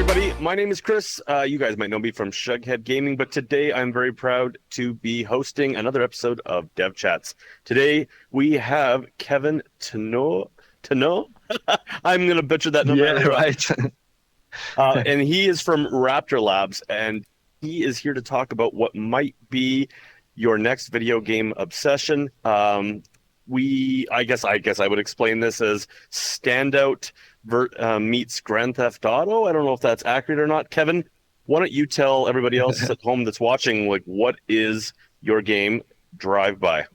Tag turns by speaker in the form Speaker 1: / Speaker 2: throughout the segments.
Speaker 1: everybody. My name is Chris. You guys might know me from Shugghead Gaming, but today I'm very proud to be hosting another episode of Dev Chats. Today we have Kevin Tanoh. Tanoh? I'm going to butcher that no matter what.
Speaker 2: Right.
Speaker 1: And he is from Raptor Labs, and he is here to talk about what might be your next video game obsession. I guess I would explain this as Standout meets Grand Theft Auto. I don't know if that's accurate or not. Kevin, why don't you tell everybody else at home that's watching, like, what is your game Drive-By?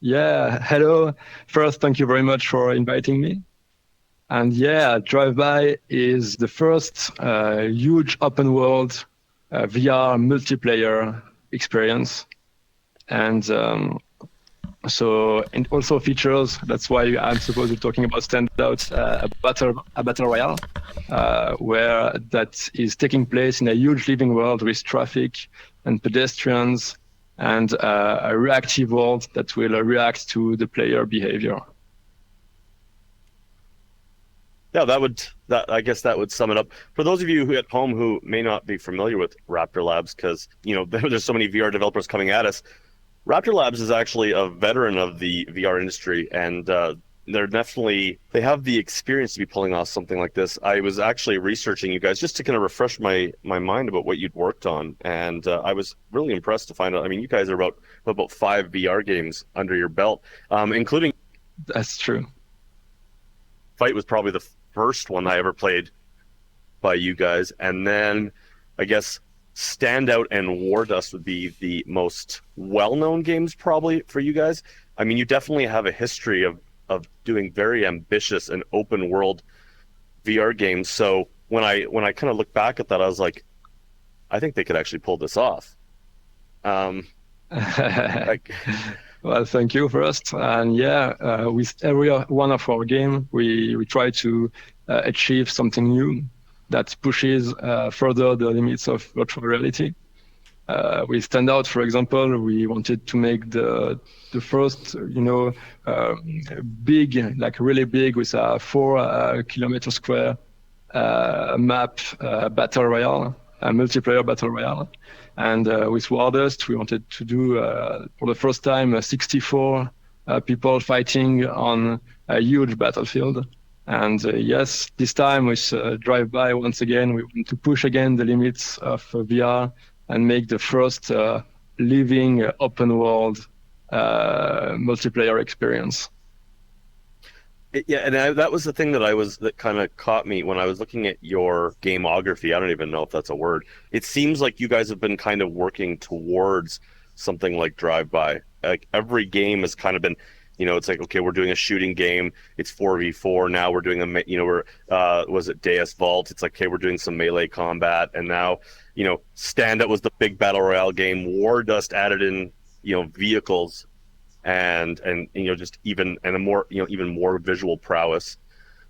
Speaker 2: Yeah, hello. First, thank you very much for inviting me. And yeah, Drive-By is the first huge open world VR multiplayer experience. And so it also features, that's why I'm supposed to be talking about Standout, a battle royale, where that is taking place in a huge living world with traffic and pedestrians and a reactive world that will react to the player behavior.
Speaker 1: Yeah, I guess that would sum it up. For those of you who at home who may not be familiar with Raptor Labs, because there's so many VR developers coming at us, Raptor Labs is actually a veteran of the VR industry, and they have the experience to be pulling off something like this. I was actually researching you guys just to kind of refresh my mind about what you'd worked on, and I was really impressed to find out. I mean, you guys are about 5 VR games under your belt, including.
Speaker 2: That's true.
Speaker 1: Fight was probably the first one I ever played by you guys, and then I guess Standout and Wardust would be the most well-known games probably for you guys. I mean, you definitely have a history of doing very ambitious and open world VR games. So when I kind of look back at that, I was like, I think they could actually pull this off.
Speaker 2: Well, thank you first. And yeah, with every one of our game, we try to achieve something new that pushes further the limits of virtual reality. With Standout, for example, we wanted to make the first, big, like really big, with a 4 kilometer square map battle royale, a multiplayer battle royale. And with Wardust, we wanted to do, for the first time, 64 people fighting on a huge battlefield. And yes, this time with Drive-By, once again, we want to push again the limits of VR and make the first living open world multiplayer experience.
Speaker 1: Yeah, and that was the thing that kind of caught me when I was looking at your gameography. I don't even know if that's a word. It seems like you guys have been kind of working towards something like Drive-By. Like every game has kind of been, it's like, okay, we're doing a shooting game. It's 4v4. Now we're doing was it Deus Vault? It's like, okay, we're doing some melee combat. And now, Standout was the big battle royale game. Wardust added in, vehicles and just even more visual prowess.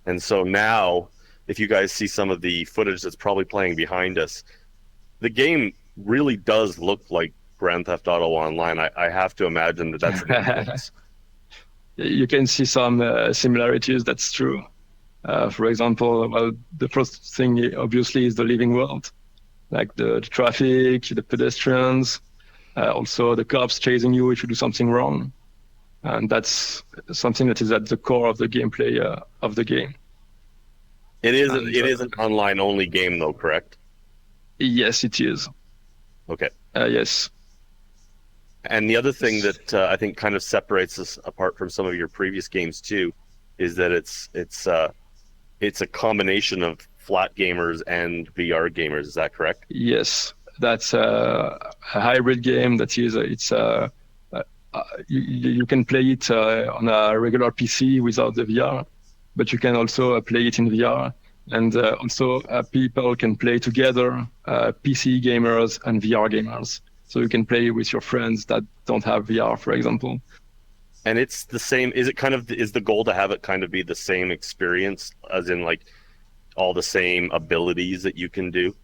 Speaker 1: And so now, if you guys see some of the footage that's probably playing behind us, the game really does look like Grand Theft Auto Online. I have to imagine that's an influence.
Speaker 2: You can see some similarities, that's true. For example, well, the first thing obviously is the living world, like the traffic, the pedestrians, also the cops chasing you if you do something wrong. And that's something that is at the core of the gameplay of the game.
Speaker 1: It is an online only game though, correct?
Speaker 2: Yes, it is.
Speaker 1: Okay.
Speaker 2: Yes.
Speaker 1: And the other thing that I think kind of separates us apart from some of your previous games too, is that it's a combination of flat gamers and VR gamers. Is that correct?
Speaker 2: Yes, that's a hybrid game. That is, you can play it on a regular PC without the VR, but you can also play it in VR. And also people can play together, PC gamers and VR gamers. So you can play with your friends that don't have VR, for example.
Speaker 1: And it's the same. Is the goal to have it kind of be the same experience, as in like all the same abilities that you can do,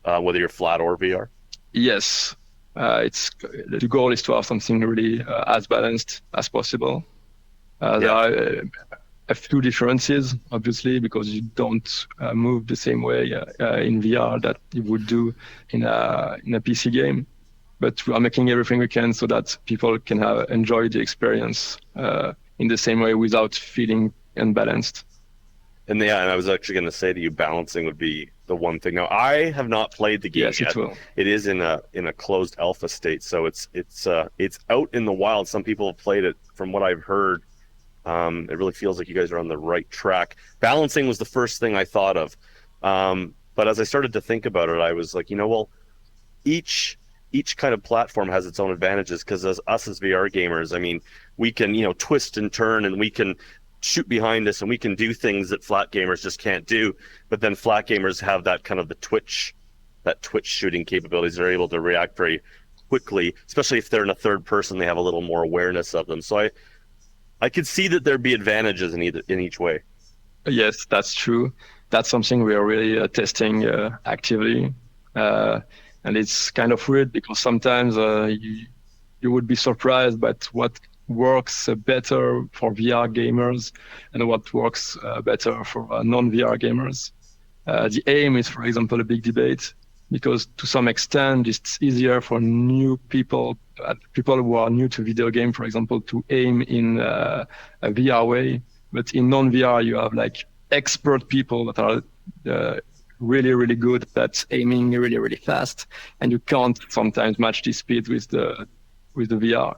Speaker 1: whether you're flat or VR?
Speaker 2: Yes, the goal is to have something really as balanced as possible. There are a few differences, obviously, because you don't move the same way in VR that you would do in a PC game. But we are making everything we can so that people can enjoy the experience in the same way without feeling unbalanced.
Speaker 1: And yeah, and I was actually going to say to you, balancing would be the one thing. Now, I have not played the game
Speaker 2: Yes, it
Speaker 1: yet.
Speaker 2: will.
Speaker 1: It is in a closed alpha state, so it's out in the wild. Some people have played it. From what I've heard, it really feels like you guys are on the right track. Balancing was the first thing I thought of, but as I started to think about it, I was like, well, each kind of platform has its own advantages because as us as VR gamers, I mean, we can twist and turn and we can shoot behind us and we can do things that flat gamers just can't do. But then flat gamers have that kind of that twitch shooting capabilities. They're able to react very quickly, especially if they're in a third person. They have a little more awareness of them. So I could see that there'd be advantages in each way.
Speaker 2: Yes, that's true. That's something we are really testing actively. And it's kind of weird because sometimes you would be surprised by what works better for VR gamers and what works better for non-VR gamers. The aim is, for example, a big debate because to some extent it's easier for new people, people who are new to video game, for example, to aim in a VR way. But in non-VR, you have like expert people that are really, really good at aiming really, really fast, and you can't sometimes match the speed with the VR.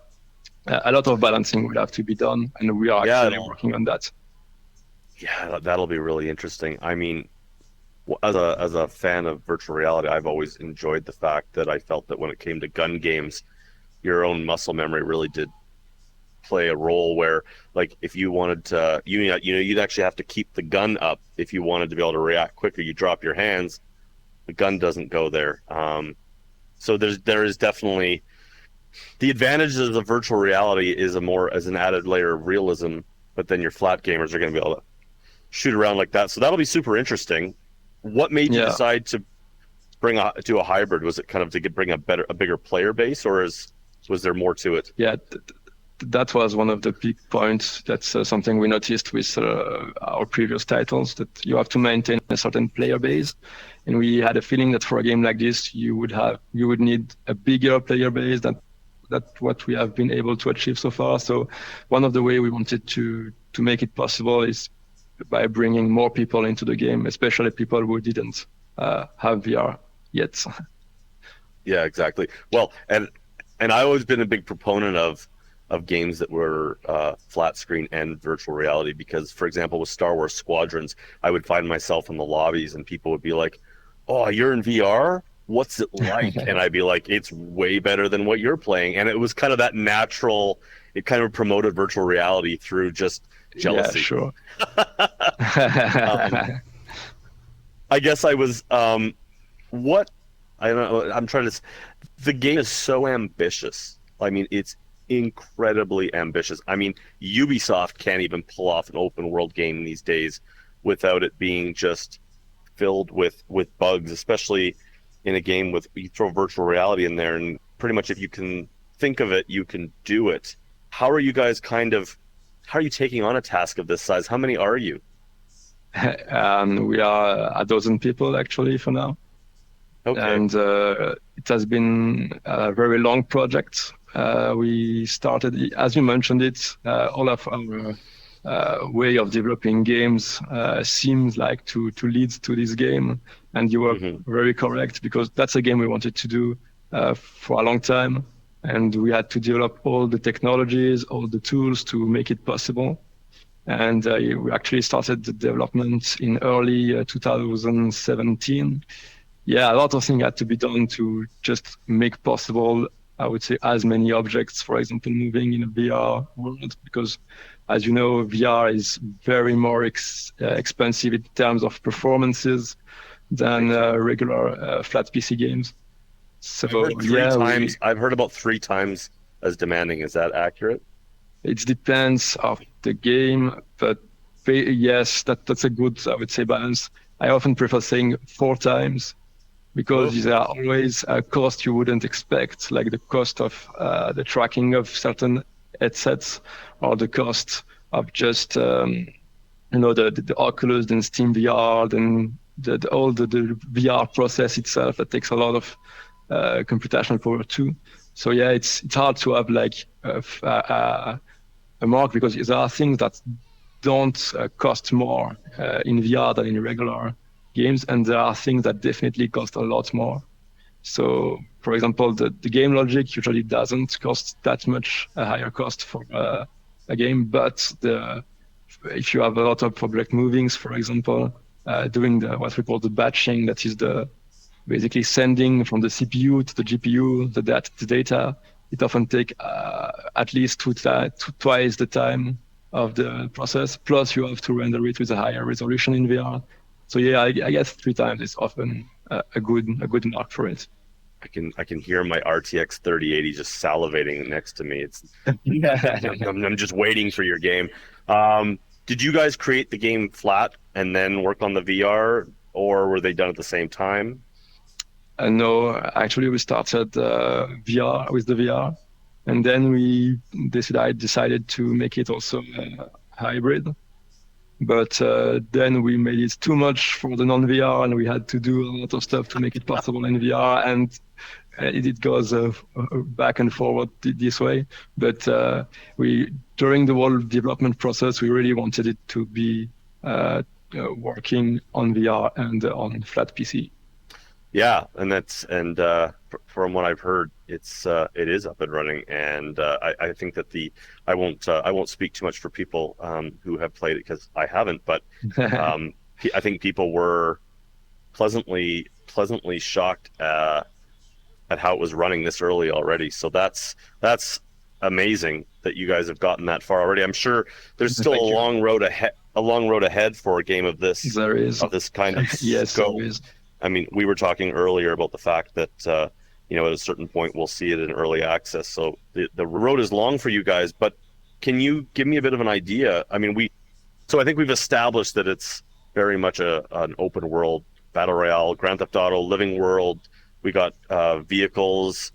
Speaker 2: A lot of balancing will have to be done, and we are
Speaker 1: Yeah,
Speaker 2: actually working on that.
Speaker 1: yeah, that'll be really interesting. I mean, as a fan of virtual reality, I've always enjoyed the fact that I felt that when it came to gun games, your own muscle memory really did play a role where like if you wanted to you'd actually have to keep the gun up if you wanted to be able to react quicker. You drop your hands, the gun doesn't go there. So there is definitely the advantages of virtual reality is as an added layer of realism, but then your flat gamers are going to be able to shoot around like that. So that'll be super interesting. What made you
Speaker 2: Yeah,
Speaker 1: decide to to a hybrid? Was it kind of to bring a bigger player base, or was there more to it?
Speaker 2: yeah. That was one of the big points. That's something we noticed with our previous titles, that you have to maintain a certain player base. And we had a feeling that for a game like this, you would need a bigger player base than what we have been able to achieve so far. So one of the way we wanted to make it possible is by bringing more people into the game, especially people who didn't have VR yet.
Speaker 1: Yeah, exactly. Well, and I've always been a big proponent of games that were flat screen and virtual reality because, for example, with Star Wars Squadrons, I would find myself in the lobbies and people would be like, "Oh, you're in VR? What's it like?" And I'd be like, "It's way better than what you're playing." And it was kind of that natural. It kind of promoted virtual reality through just
Speaker 2: Yeah,
Speaker 1: jealousy.
Speaker 2: sure.
Speaker 1: um, I guess I was what I don't know. I'm trying to. The game is so ambitious. I mean, it's incredibly ambitious. I mean, Ubisoft can't even pull off an open world game these days without it being just filled with bugs, especially in a game with you throw virtual reality in there and pretty much if you can think of it, you can do it. How are you guys how are you taking on a task of this size? How many are you?
Speaker 2: We are a dozen people actually for now.
Speaker 1: Okay.
Speaker 2: And it has been a very long project. We started, as you mentioned it, all of our way of developing games seems like to lead to this game. And you were
Speaker 1: Hmm.
Speaker 2: very correct because that's a game we wanted to do for a long time. And we had to develop all the technologies, all the tools to make it possible. And we actually started the development in early 2017. Yeah, a lot of things had to be done to just make possible, I would say, as many objects, for example, moving in a VR world, because as you know, VR is very more expensive in terms of performances than regular flat PC games. So yeah,
Speaker 1: I've heard about three times as demanding. Is that accurate?
Speaker 2: it depends of the game, but yes, that's a good, I would say, balance. I often prefer saying 4 times because
Speaker 1: Whoa.
Speaker 2: there are always a cost you wouldn't expect, like the cost of the tracking of certain headsets or the cost of just the Oculus, then Steam VR, then all the VR process itself that takes a lot of computational power too. So yeah, it's hard to have like a mark because there are things that don't cost more in VR than in regular games, and there are things that definitely cost a lot more. So, for example, the game logic usually doesn't cost that much a higher cost for a game, but if you have a lot of object movings, for example, doing what we call the batching, that is the basically sending from the CPU to the GPU the data, it often take at least twice the time of the process. Plus, you have to render it with a higher resolution in VR. So yeah, I guess 3 times is often a good mark for it.
Speaker 1: I can hear my RTX 3080 just salivating next to me. It's I'm just waiting for your game. Did you guys create the game flat and then work on the VR, or were they done at the same time?
Speaker 2: No, actually, we started VR with the VR, and then I decided to make it also hybrid. But then we made it too much for the non-VR, and we had to do a lot of stuff to make it possible in VR, and it goes back and forward this way. But during the whole development process, we really wanted it to be working on VR and on flat PC.
Speaker 1: Yeah, and from what I've heard, it is up and running, and I think that I won't speak too much for people who have played it because I haven't, but I think people were pleasantly shocked at how it was running this early already. So that's amazing that you guys have gotten that far already. I'm sure there's still
Speaker 2: Thank
Speaker 1: a
Speaker 2: you.
Speaker 1: long road ahead for a game of this
Speaker 2: There is.
Speaker 1: kind of
Speaker 2: Yes,
Speaker 1: scope.
Speaker 2: there is.
Speaker 1: I mean, we were talking earlier about the fact that at a certain point we'll see it in early access. So the road is long for you guys. But can you give me a bit of an idea? I mean, I think we've established that it's very much an open world battle royale, Grand Theft Auto, living world. We got vehicles.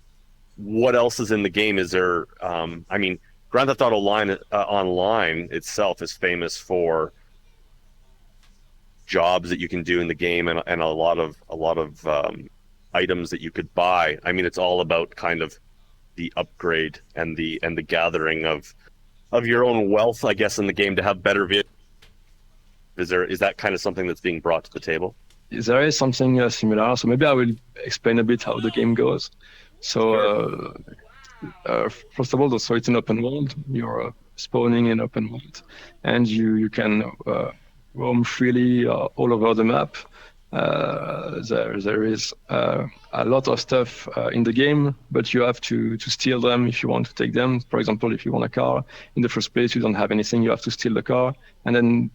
Speaker 1: What else is in the game? Is there? I mean, Grand Theft Auto Online itself is famous for jobs that you can do in the game and a lot of items that you could buy. I mean, it's all about kind of the upgrade and the gathering of your own wealth, I guess, in the game to have better vehicles. Is that kind of something that's being brought to the table?
Speaker 2: There is something similar. So maybe I will explain a bit how the game goes. So first of all, so it's an open world. You're spawning in open world, and you can roam freely all over the map. There is a lot of stuff in the game, but you have to steal them if you want to take them. For example, if you want a car, in the first place you don't have anything, you have to steal the car, and then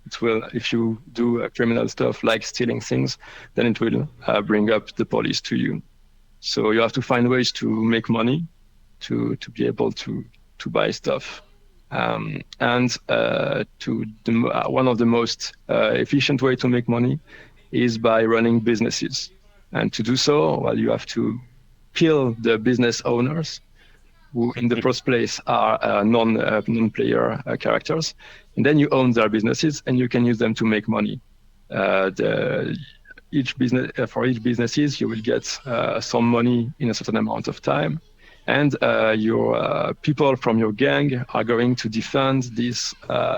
Speaker 2: if you do criminal stuff like stealing things, then it will bring up the police to you. So you have to find ways to make money to be able to buy stuff. One of the most efficient way to make money is by running businesses. And to do so, well, you have to kill the business owners, who in the first place are non-player characters, and then you own their businesses and you can use them to make money. For each businesses, you will get some money in a certain amount of time, and your people from your gang are going to defend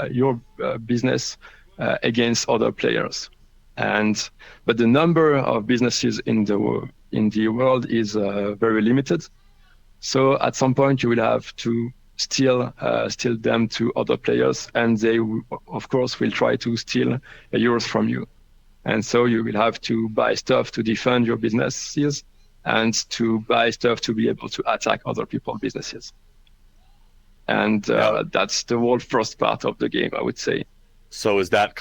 Speaker 2: your business against other players. But the number of businesses in the world is very limited. So at some point you will have to steal them to other players, and they of course will try to steal yours from you. And so you will have to buy stuff to defend your businesses and to buy stuff to be able to attack other people's businesses. And that's the whole first part of the game, I would say.
Speaker 1: So is that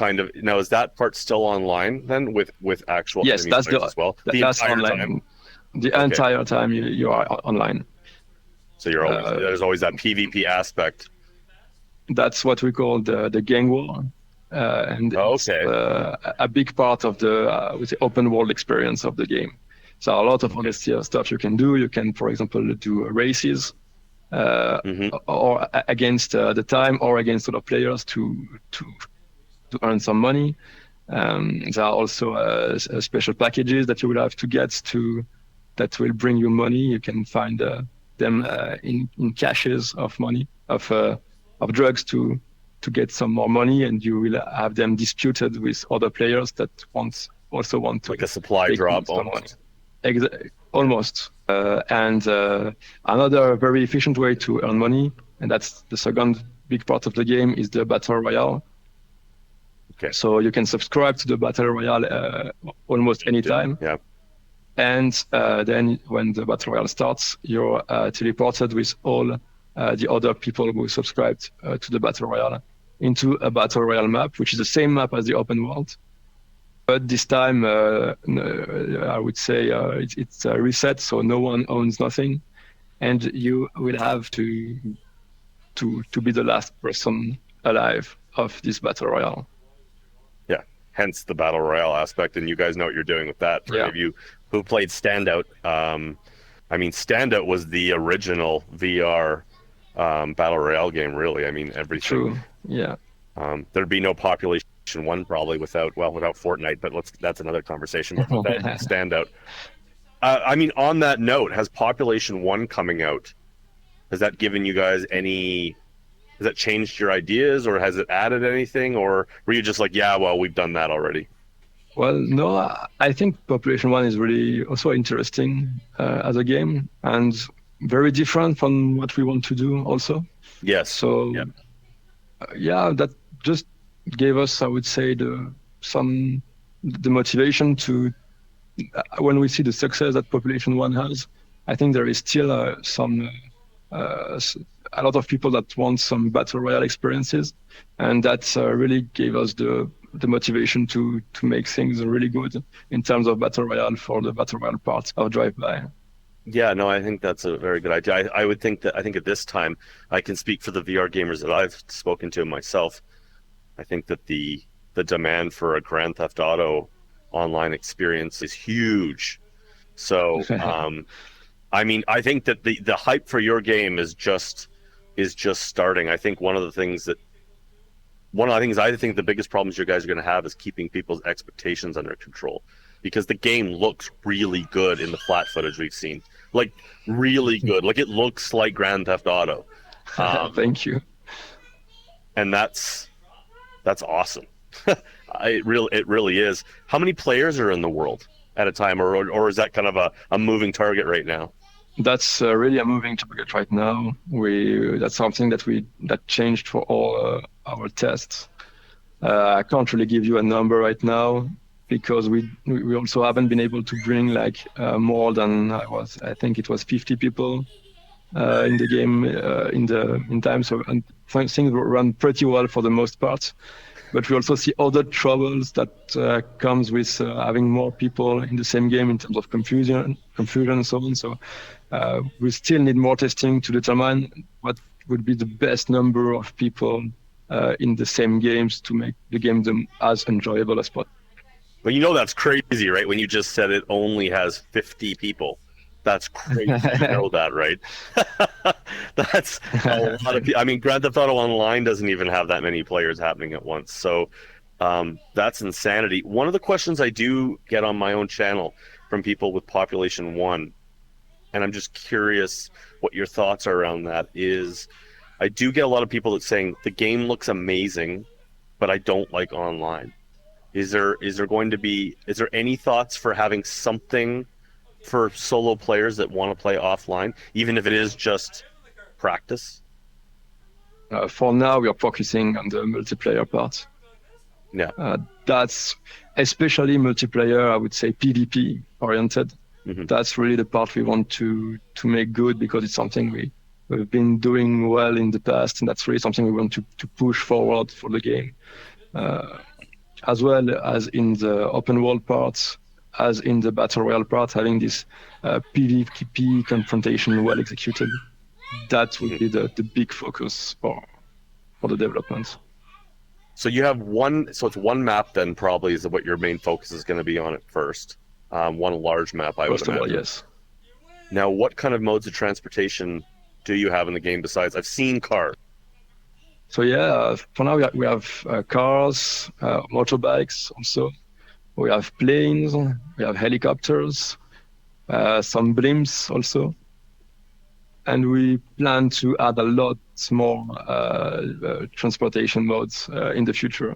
Speaker 1: part still online then with actual
Speaker 2: yes,
Speaker 1: enemy players as well?
Speaker 2: That's online.
Speaker 1: Time?
Speaker 2: The entire time you are online.
Speaker 1: So there's always that PvP aspect.
Speaker 2: That's what we call the gang war. It's a big part of the open world experience of the game. So a lot of other stuff you can do. You can, for example, do races or against the time or against other players to to earn some money. There are also special packages that you will have to get to that will bring you money. You can find them in caches of money of drugs to get some more money, and you will have them disputed with other players that also want to
Speaker 1: Like a supply
Speaker 2: take
Speaker 1: drop
Speaker 2: some money.
Speaker 1: almost.
Speaker 2: Almost. And another very efficient way to earn money, and that's the second big part of the game, is the Battle Royale.
Speaker 1: Okay.
Speaker 2: So you can subscribe to the Battle Royale almost anytime.
Speaker 1: Yeah.
Speaker 2: And then when the Battle Royale starts, you're teleported with all the other people who subscribed to the Battle Royale into a Battle Royale map, which is the same map as the open world. But this time, I would say it's reset, so no one owns nothing, and you will have to be the last person alive of this Battle Royale.
Speaker 1: Yeah. Hence the battle royale aspect, and you guys know what you're doing with that. For any of you who played Standout, I mean, Standout was the original VR battle royale game. Really, I mean, everything.
Speaker 2: True. Yeah.
Speaker 1: There'd be no Population One probably without Fortnite, but that's another conversation. But without Standout, I mean, on that note, has Population One coming out? Has that given you guys any? Has that changed your ideas, or has it added anything, or were you just like, yeah, well, we've done that already?
Speaker 2: Well, no, I think Population One is really also interesting as a game and very different from what we want to do also.
Speaker 1: Yes.
Speaker 2: So, yeah, that just gave us, I would say, the motivation to, when we see the success that Population One has, I think there is still a lot of people that want some battle royale experiences, and that really gave us the motivation to make things really good in terms of battle royale for the battle royale part of Drive-By.
Speaker 1: Yeah, no, I think that's a very good idea. I would think that, I think at this time, I can speak for the VR gamers that I've spoken to myself. I think that the demand for a Grand Theft Auto online experience is huge. So, I mean, I think that the hype for your game is just starting. I think one of the things I think the biggest problems you guys are going to have is keeping people's expectations under control, because the game looks really good in the flat footage we've seen, like really good. Like it looks like Grand Theft Auto.
Speaker 2: Thank you.
Speaker 1: And that's awesome. It really is. How many players are in the world at a time, or is that kind of a moving target right now?
Speaker 2: That's really a moving target right now. That's something that changed for all our tests. I can't really give you a number right now because we also haven't been able to bring like more than I think it was 50 people in the game in time. So and things run pretty well for the most part. But we also see other troubles that comes with having more people in the same game in terms of confusion and so on. So we still need more testing to determine what would be the best number of people in the same games to make the game as enjoyable as possible.
Speaker 1: But you know that's crazy, right? When you just said it only has 50 people. That's crazy. You know that, right? That's a lot of people. I mean, Grand Theft Auto Online doesn't even have that many players happening at once. So that's insanity. One of the questions I do get on my own channel from people with Population One, and I'm just curious what your thoughts are around that, is I do get a lot of people that saying the game looks amazing, but I don't like online. Is there any thoughts for having something for solo players that want to play offline, even if it is just practice?
Speaker 2: For now, we are focusing on the multiplayer part.
Speaker 1: Yeah.
Speaker 2: That's especially multiplayer, I would say PvP oriented. Mm-hmm. That's really the part we want to make good, because it's something we've been doing well in the past, and that's really something we want to push forward for the game. As well as in the open world parts, as in the battle royale part, having this PvP confrontation well executed. That would be the big focus for the development.
Speaker 1: So you have it's one map then, probably, is what your main focus is going to be on at first. One large map, I would imagine.
Speaker 2: First of all, yes.
Speaker 1: Now, what kind of modes of transportation do you have in the game besides? I've seen cars.
Speaker 2: So yeah, for now we have cars, motorbikes also. We have planes, we have helicopters, some blimps also, and we plan to add a lot more transportation modes in the future.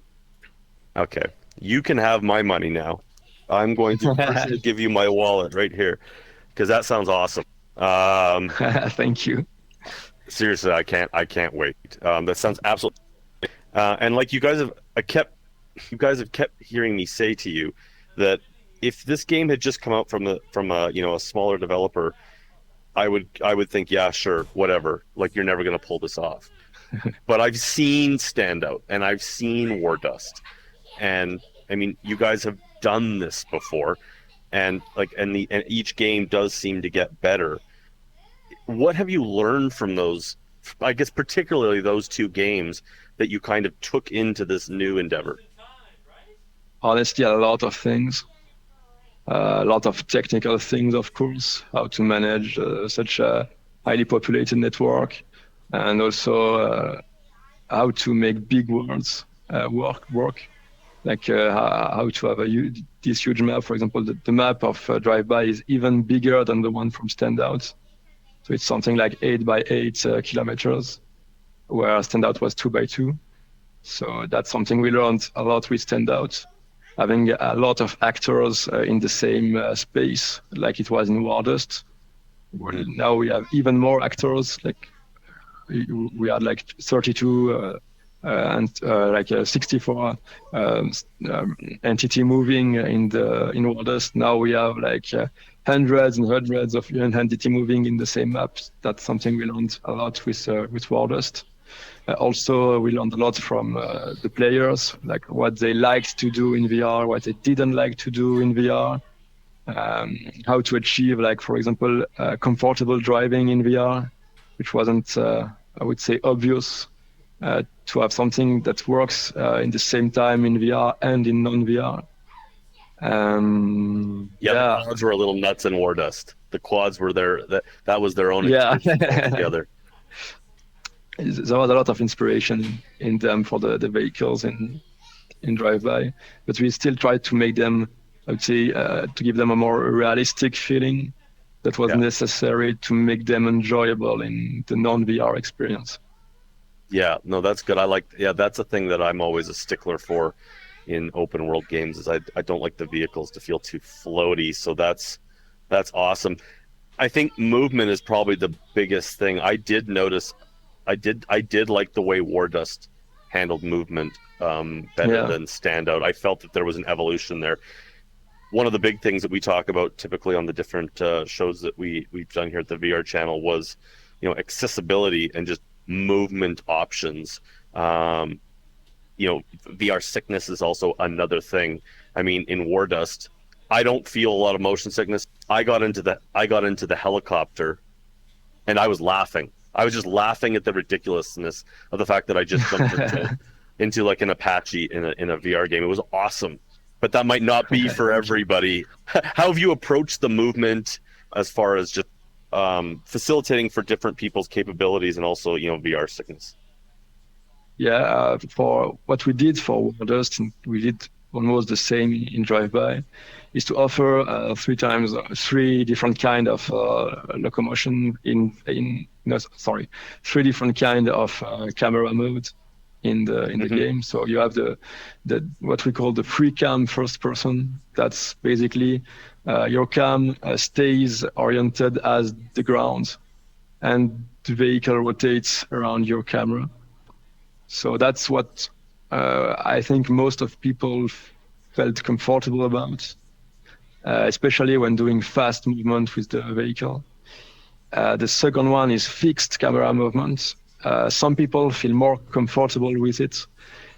Speaker 1: Okay. You can have my money now. I'm going to personally give you my wallet right here because that sounds awesome. Um,
Speaker 2: Thank you.
Speaker 1: seriously, I can't wait. That sounds absolutely. And like you guys have kept hearing me say to you that if this game had just come out from a a smaller developer, I would think, yeah, sure, whatever. Like you're never gonna pull this off. But I've seen Standout and I've seen War Dust, and I mean, you guys have done this before, and and each game does seem to get better. What have you learned from those? I guess particularly those two games that you kind of took into this new endeavor.
Speaker 2: Honestly, a lot of things, a lot of technical things, of course, how to manage such a highly populated network, and also how to make big worlds work. Like how to have this huge map. For example, the map of Drive-By is even bigger than the one from Standout. So it's something like 8 by 8 kilometers, where Standout was 2 by 2. So that's something we learned a lot with Standout. Having a lot of actors in the same space, like it was in War Dust. Well, now we have even more actors. Like we had like 32 and like 64 entity moving in War Dust. Now we have like hundreds and hundreds of entity moving in the same map. That's something we learned a lot with War Dust. Also, we learned a lot from the players, like what they liked to do in VR, what they didn't like to do in VR, how to achieve, like, for example, comfortable driving in VR, which wasn't, I would say, obvious, to have something that works in the same time in VR and in non-VR.
Speaker 1: Yeah, the
Speaker 2: Yeah,
Speaker 1: quads were a little nuts in War Dust. The quads were there. That was their own
Speaker 2: yeah.
Speaker 1: experience altogether.
Speaker 2: There was a lot of inspiration in them for the vehicles in Drive-By, but we still tried to make them, I would say, to give them a more realistic feeling that was
Speaker 1: Yeah.
Speaker 2: necessary to make them enjoyable in the non-VR experience.
Speaker 1: Yeah, no, that's good. Yeah, that's a thing that I'm always a stickler for in open world games is I don't like the vehicles to feel too floaty. So that's awesome. I think movement is probably the biggest thing. I did notice I did like the way War Dust handled movement better
Speaker 2: Yeah,
Speaker 1: than Standout. I felt that there was an evolution there. One of the big things that we talk about typically on the different shows that we've done here at the VR channel was, accessibility and just movement options. Um, VR sickness is also another thing. I mean, in War Dust, I don't feel a lot of motion sickness. I got into the helicopter and I was laughing. I was just laughing at the ridiculousness of the fact that I just jumped into like an Apache in a VR game. It was awesome, but that might not be for
Speaker 2: thank you.
Speaker 1: everybody. How have you approached the movement as far as just facilitating for different people's capabilities and also VR sickness?
Speaker 2: Yeah, for what we did for War Dust, and we did almost the same in Drive-By, is to offer three different kind of locomotion in no sorry, three different kind of camera mode in the
Speaker 1: Hmm.
Speaker 2: game. So you have the what we call the free cam first person. That's basically your cam stays oriented as the ground, and the vehicle rotates around your camera. So that's what I think most of people felt comfortable about, especially when doing fast movement with the vehicle. The second one is fixed camera movement. Some people feel more comfortable with it,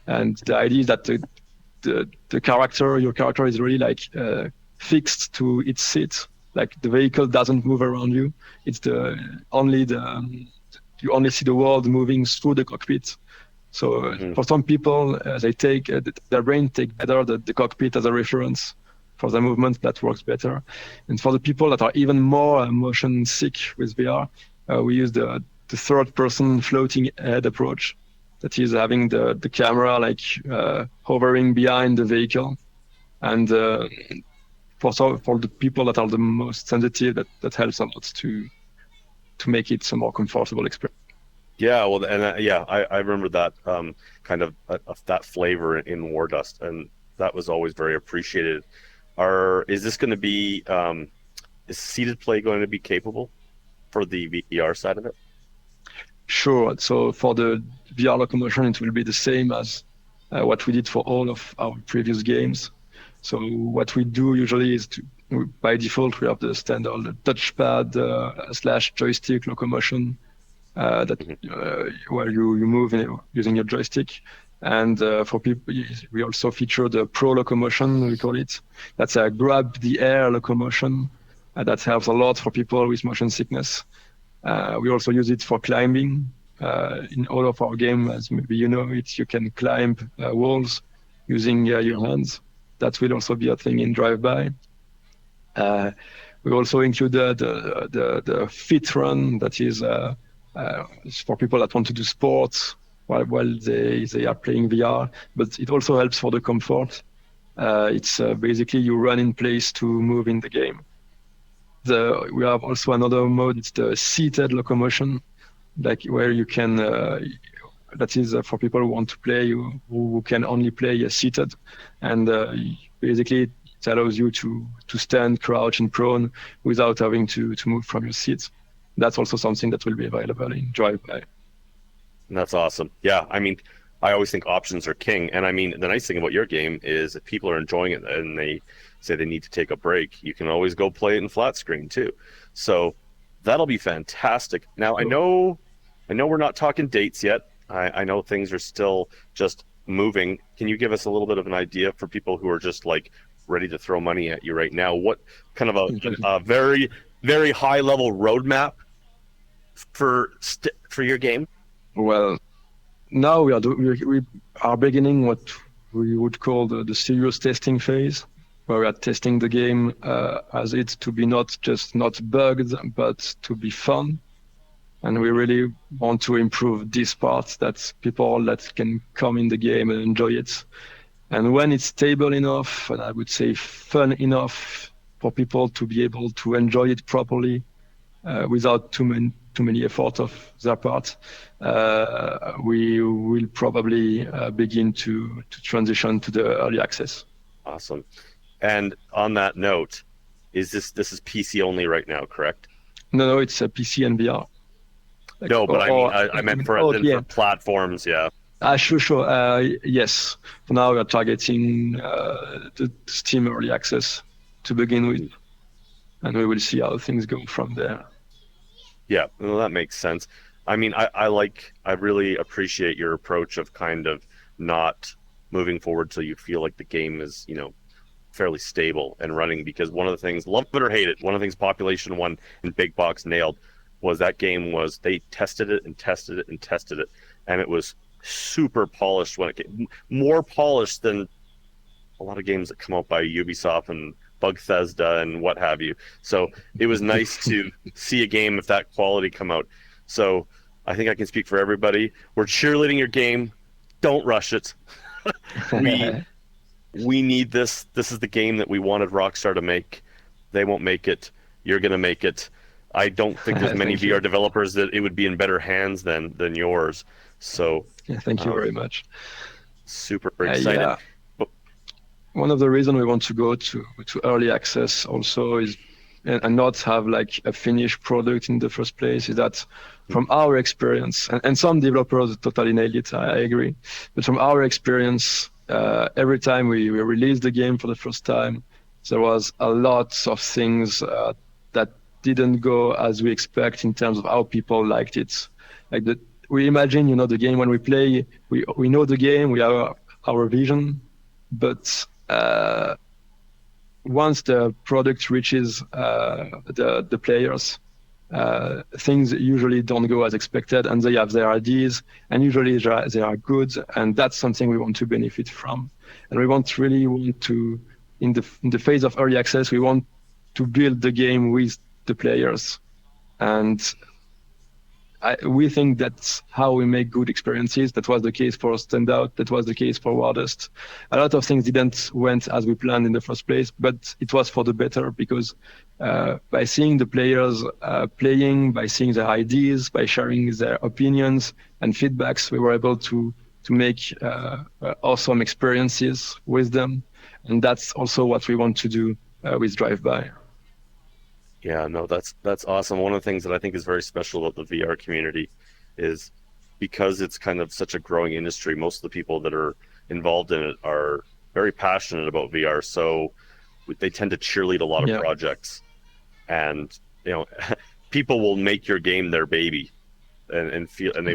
Speaker 2: and the idea is that your character is really like fixed to its seat. Like the vehicle doesn't move around you. It's you only see the world moving through the cockpit. So
Speaker 1: Hmm.
Speaker 2: for some people, they take their brain take better the cockpit as a reference for the movement that works better. And for the people that are even more motion sick with VR, we use the third person floating head approach. that is having the camera like hovering behind the vehicle. And for the people that are the most sensitive, that helps a lot to make it a more comfortable experience.
Speaker 1: Yeah, well, and yeah, I remember that kind of that flavor in War Dust, and that was always very appreciated. Is this going to be is seated play going to be capable for the VR side of it?
Speaker 2: Sure. So for the VR Locomotion, it will be the same as what we did for all of our previous games. So what we do usually is by default, we have the standard touchpad slash joystick locomotion that
Speaker 1: Mhm.
Speaker 2: where you move using your joystick. And for people, we also feature the Pro Locomotion, we call it. That's a grab the air locomotion. That helps a lot for people with motion sickness. We also use it for climbing. In all of our game, as maybe you know it, you can climb walls using
Speaker 1: Yeah.
Speaker 2: your hands. That will also be a thing in drive-by. Uh, we also include the fit run that is for people that want to do sports while they are playing VR, but it also helps for the comfort. It's basically you run in place to move in the game. We have also another mode. It's the seated locomotion, like where you can. That is for people who want to play who can only play seated, and basically it allows you to stand, crouch, and prone without having to move from your seat. That's also something that will be available in Drive By.
Speaker 1: That's awesome. Yeah, I mean, I always think options are king. And I mean, the nice thing about your game is if people are enjoying it and they say they need to take a break, you can always go play it in flat screen too. So that'll be fantastic. Now, I know we're not talking dates yet. I know things are still just moving. Can you give us a little bit of an idea for people who are just like ready to throw money at you right now? What kind of a very, very high level roadmap for your game?
Speaker 2: Well, now we are beginning what we would call the serious testing phase, where we are testing the game as it to be not bugged, but to be fun. And we really want to improve this part that people that can come in the game and enjoy it. And when it's stable enough, and I would say fun enough for people to be able to enjoy it properly, without too many effort of their part, we will probably begin to transition to the early access.
Speaker 1: Awesome. And on that note, this is PC only right now, correct?
Speaker 2: No, it's a PC and VR. Like,
Speaker 1: No, but I mean I
Speaker 2: you
Speaker 1: meant
Speaker 2: mean,
Speaker 1: for
Speaker 2: oh
Speaker 1: then
Speaker 2: yeah,
Speaker 1: for platforms, yeah.
Speaker 2: sure. Yes. For now, we are targeting the Steam early access to begin with, and we will see how things go from there.
Speaker 1: Yeah, well, that makes sense. I mean, I really appreciate your approach of kind of not moving forward till you feel like the game is, fairly stable and running because one of the things, love it or hate it, one of the things Population One and Big Box nailed was that game was they tested it and tested it and tested it, and it was super polished when it came, more polished than a lot of games that come out by Ubisoft and Bethesda and what have you. So it was nice to see a game of that quality come out. So I think I can speak for everybody. We're cheerleading your game. Don't rush it. We we need this. This is the game that we wanted Rockstar to make. They won't make it. You're gonna make it. I don't think there's many
Speaker 2: Thank
Speaker 1: VR
Speaker 2: you.
Speaker 1: developers that it would be in better hands than yours. So
Speaker 2: Yeah, thank you very
Speaker 1: um,
Speaker 2: much.
Speaker 1: super excited.
Speaker 2: Yeah,
Speaker 1: But
Speaker 2: one of the reasons we want to go to early access also is and not have like a finished product in the first place is that from our experience and some developers totally nailed it, I agree, but from our experience, every time we released the game for the first time, there was a lot of things that didn't go as we expect in terms of how people liked it. Like we imagine, the game when we play, we know the game, we have our vision, but once the product reaches the players, things usually don't go as expected, and they have their ideas, and usually they are good, and that's something we want to benefit from, and we really want to, in the phase of early access, we want to build the game with the players, and we think that's how we make good experiences. That was the case for Standout. That was the case for Wardust. A lot of things didn't went as we planned in the first place, but it was for the better because by seeing the players playing, by seeing their ideas, by sharing their opinions and feedbacks, we were able to make awesome experiences with them, and that's also what we want to do with Drive-By.
Speaker 1: Yeah, no, that's awesome. One of the things that I think is very special about the VR community is because it's kind of such a growing industry, most of the people that are involved in it are very passionate about VR. So they tend to cheerlead a lot of
Speaker 2: Yeah.
Speaker 1: projects. And, you know, people will make your game their baby and feel and they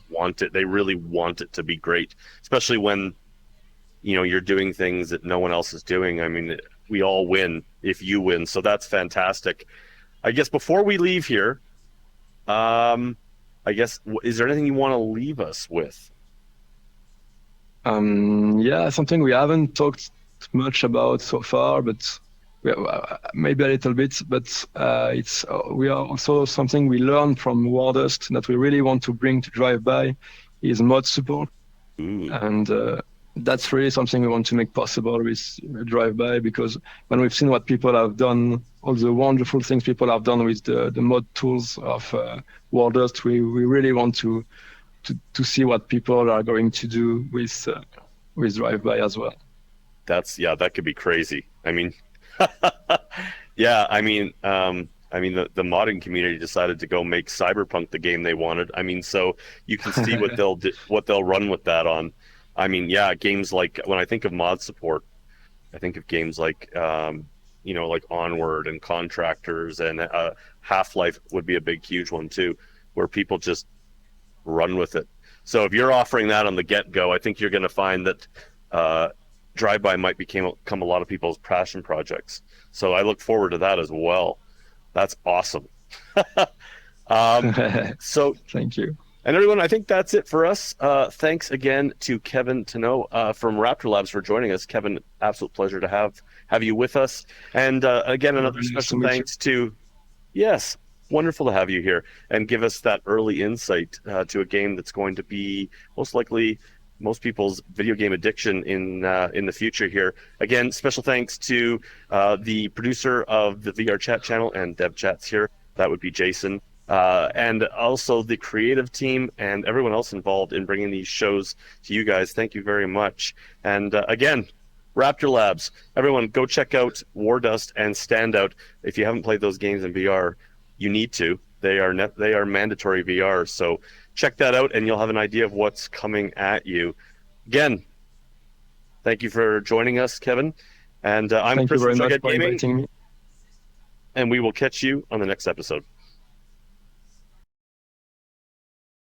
Speaker 1: want it. They really want it to be great, especially when, you know, you're doing things that no one else is doing. I mean, we all win if you win. So that's fantastic. I guess before we leave here, I guess, is there anything you want to leave us with?
Speaker 2: Yeah, something we haven't talked much about so far, but maybe a little bit. But it's we are also something we learned from Wardust that we really want to bring to Drive-By is mod support,
Speaker 1: Ooh,
Speaker 2: and that's really something we want to make possible with Drive-By because when we've seen what people have done, all the wonderful things people have done with the mod tools of Wardust, we really want to see what people are going to do with Drive-By as well.
Speaker 1: yeah, that could be crazy. I mean, yeah, I mean the modding community decided to go make Cyberpunk the game they wanted. I mean, so you can see what they'll run with that on. I mean, yeah, games like when I think of mod support, I think of games like you know, like Onward and Contractors and Half-Life would be a big, huge one too, where people just run with it. So if you're offering that on the get-go, I think you're going to find that uh, Drive-By might become a lot of people's passion projects. So I look forward to that as well. That's awesome. um, so,
Speaker 2: Thank you.
Speaker 1: and everyone, I think that's it for us. Thanks again to Kevin Tanoh from Raptor Labs for joining us. Kevin, absolute pleasure to have you with us. And again, another
Speaker 2: Very nice to
Speaker 1: special
Speaker 2: meet you.
Speaker 1: thanks to yes, wonderful to have you here and give us that early insight to a game that's going to be most likely most people's video game addiction in the future here. Again, special thanks to the producer of the VR Chat channel and Dev Chats here. That would be Jason. And also the creative team and everyone else involved in bringing these shows to you guys. Thank you very much. And again, Raptor Labs, everyone go check out Wardust and Standout. If you haven't played those games in VR, you need to. They are mandatory VR. So check that out and you'll have an idea of what's coming at you. Again, thank you for joining us, Kevin. And I'm
Speaker 2: Thank you
Speaker 1: Chris from
Speaker 2: very much
Speaker 1: Shugghead
Speaker 2: for
Speaker 1: Gaming,
Speaker 2: inviting me.
Speaker 1: and we will catch you on the next episode.